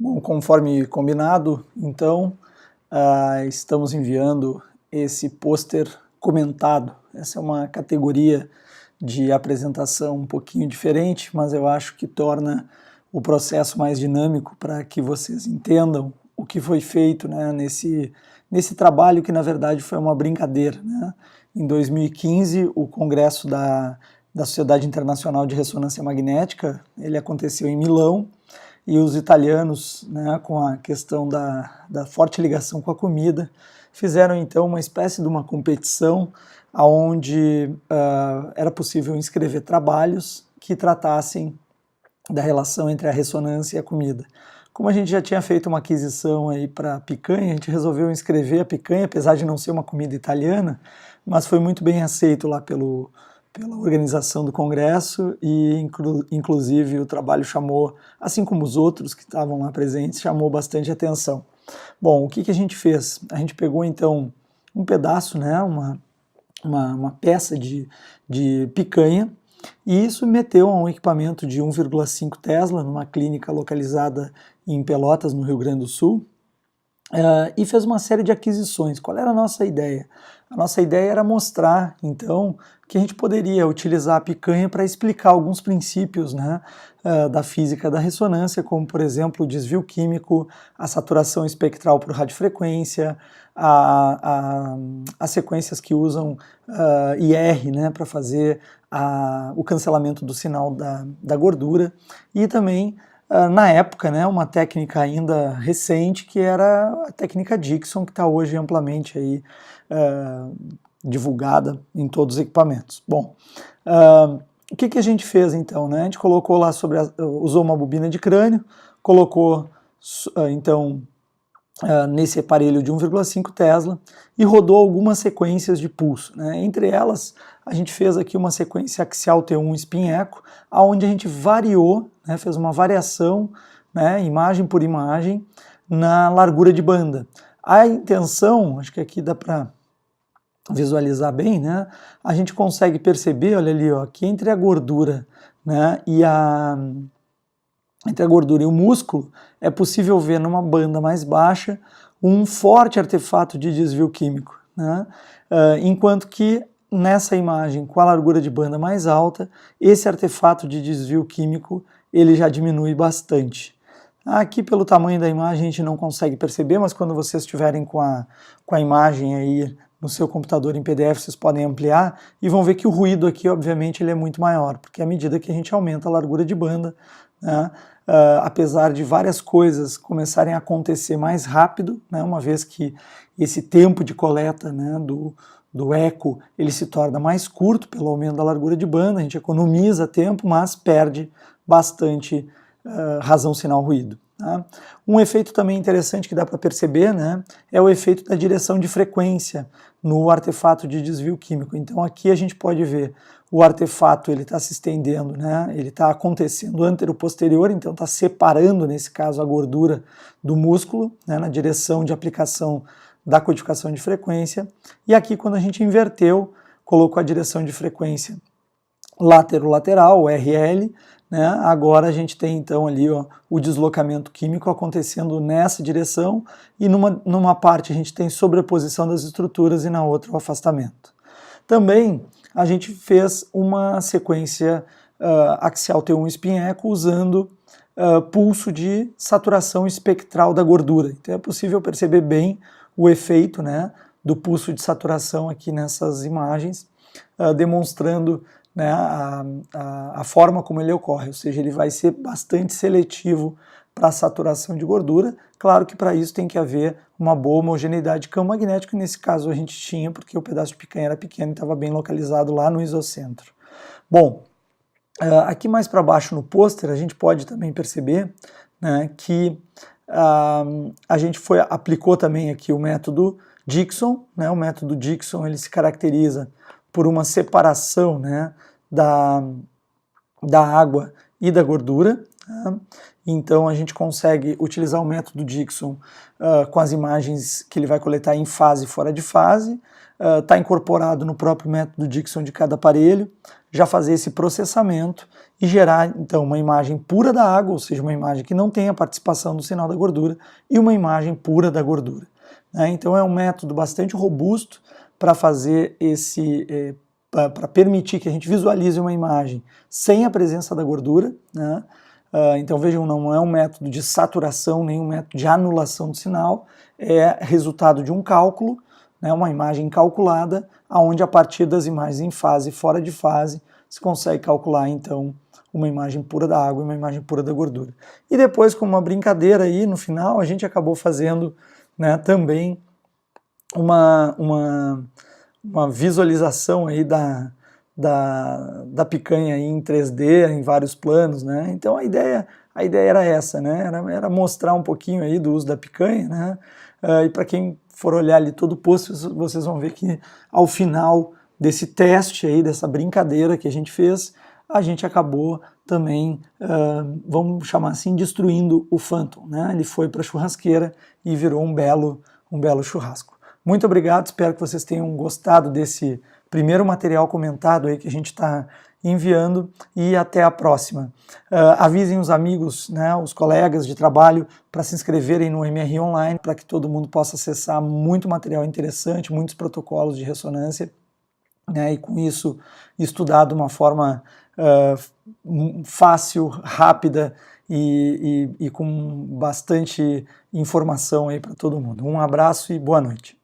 Bom, conforme combinado, então, estamos enviando esse pôster comentado. Essa é uma categoria de apresentação um pouquinho diferente, mas eu acho que torna o processo mais dinâmico para que vocês entendam o que foi feito, né, nesse trabalho que, na verdade, foi uma brincadeira, né? Em 2015, o Congresso da Sociedade Internacional de Ressonância Magnética, ele aconteceu em Milão, e os italianos, né, com a questão da forte ligação com a comida, fizeram então uma espécie de uma competição onde era possível inscrever trabalhos que tratassem da relação entre a ressonância e a comida. Como a gente já tinha feito uma aquisição aí para picanha, a gente resolveu inscrever a picanha, apesar de não ser uma comida italiana, mas foi muito bem aceito lá pela organização do congresso e inclusive o trabalho chamou, assim como os outros que estavam lá presentes, chamou bastante atenção. Bom, o que a gente fez? A gente pegou então um pedaço, né, uma peça de picanha e submeteu a um equipamento de 1,5 Tesla numa clínica localizada em Pelotas, no Rio Grande do Sul, e fez uma série de aquisições. Qual era a nossa ideia? A nossa ideia era mostrar, então, que a gente poderia utilizar a picanha para explicar alguns princípios, né, da física da ressonância, como, por exemplo, o desvio químico, a saturação espectral por radiofrequência, as sequências que usam IR, né, para fazer o cancelamento do sinal da gordura, e também na época, né, uma técnica ainda recente, que era a técnica Dixon, que está hoje amplamente aí, divulgada em todos os equipamentos. Bom, o que a gente fez então? Né? A gente colocou lá usou uma bobina de crânio, colocou então nesse aparelho de 1,5 Tesla e rodou algumas sequências de pulso, né? Entre elas, a gente fez aqui uma sequência axial T1 spin eco, onde a gente variou, né, fez uma variação, né, imagem por imagem, na largura de banda. A intenção, acho que aqui dá para visualizar bem, né, a gente consegue perceber, olha ali, ó, que entre a gordura, né, entre a gordura e o músculo, é possível ver numa banda mais baixa um forte artefato de desvio químico, né? Enquanto que nessa imagem com a largura de banda mais alta, esse artefato de desvio químico ele já diminui bastante. Aqui pelo tamanho da imagem a gente não consegue perceber, mas quando vocês estiverem com a imagem aí no seu computador em PDF, vocês podem ampliar e vão ver que o ruído aqui, obviamente, ele é muito maior, porque à medida que a gente aumenta a largura de banda, né, apesar de várias coisas começarem a acontecer mais rápido, né, uma vez que esse tempo de coleta, né, do eco ele se torna mais curto pelo aumento da largura de banda, a gente economiza tempo, mas perde bastante razão sinal ruído. Tá? Um efeito também interessante que dá para perceber, né, é o efeito da direção de frequência no artefato de desvio químico. Então aqui a gente pode ver o artefato ele está se estendendo, né, ele está acontecendo antero-posterior, então está separando, nesse caso, a gordura do músculo, né, na direção de aplicação da codificação de frequência. E aqui, quando a gente inverteu, colocou a direção de frequência látero-lateral, o RL, né, agora a gente tem então ali, ó, o deslocamento químico acontecendo nessa direção e numa parte a gente tem sobreposição das estruturas e na outra o afastamento. Também a gente fez uma sequência axial T1 spin eco usando pulso de saturação espectral da gordura. Então é possível perceber bem o efeito, né, do pulso de saturação aqui nessas imagens, demonstrando, né, a forma como ele ocorre, ou seja, ele vai ser bastante seletivo para a saturação de gordura. Claro que para isso tem que haver uma boa homogeneidade de campo magnético, e nesse caso a gente tinha, porque o pedaço de picanha era pequeno e estava bem localizado lá no isocentro. Bom, aqui mais para baixo no pôster a gente pode também perceber, né, que a gente aplicou também aqui o método Dixon, né, o método Dixon ele se caracteriza por uma separação, né, da água e da gordura. Tá? Então a gente consegue utilizar o método Dixon com as imagens que ele vai coletar em fase e fora de fase, está incorporado no próprio método Dixon de cada aparelho. já fazer esse processamento e gerar então uma imagem pura da água, ou seja, uma imagem que não tem a participação do sinal da gordura, e uma imagem pura da gordura. Então é um método bastante robusto para fazer para permitir que a gente visualize uma imagem sem a presença da gordura, né? Então vejam, não é um método de saturação, nem um método de anulação do sinal, é resultado de um cálculo, né, uma imagem calculada, onde a partir das imagens em fase e fora de fase, se consegue calcular então uma imagem pura da água e uma imagem pura da gordura. E depois, com uma brincadeira aí, no final, a gente acabou fazendo, né, também uma visualização aí da picanha aí em 3D, em vários planos, né? Então a ideia era essa, né? Era mostrar um pouquinho aí do uso da picanha, né? E para quem for olhar ali todo o post, vocês vão ver que ao final desse teste aí, dessa brincadeira que a gente fez, a gente acabou também, vamos chamar assim, destruindo o Phantom, né? Ele foi para a churrasqueira e virou um belo churrasco. Muito obrigado, espero que vocês tenham gostado desse primeiro material comentado aí que a gente está enviando, e até a próxima. Avisem os amigos, né, os colegas de trabalho, para se inscreverem no MRI Online, para que todo mundo possa acessar muito material interessante, muitos protocolos de ressonância, né, e com isso estudar de uma forma fácil, rápida e com bastante informação aí para todo mundo. Um abraço e boa noite.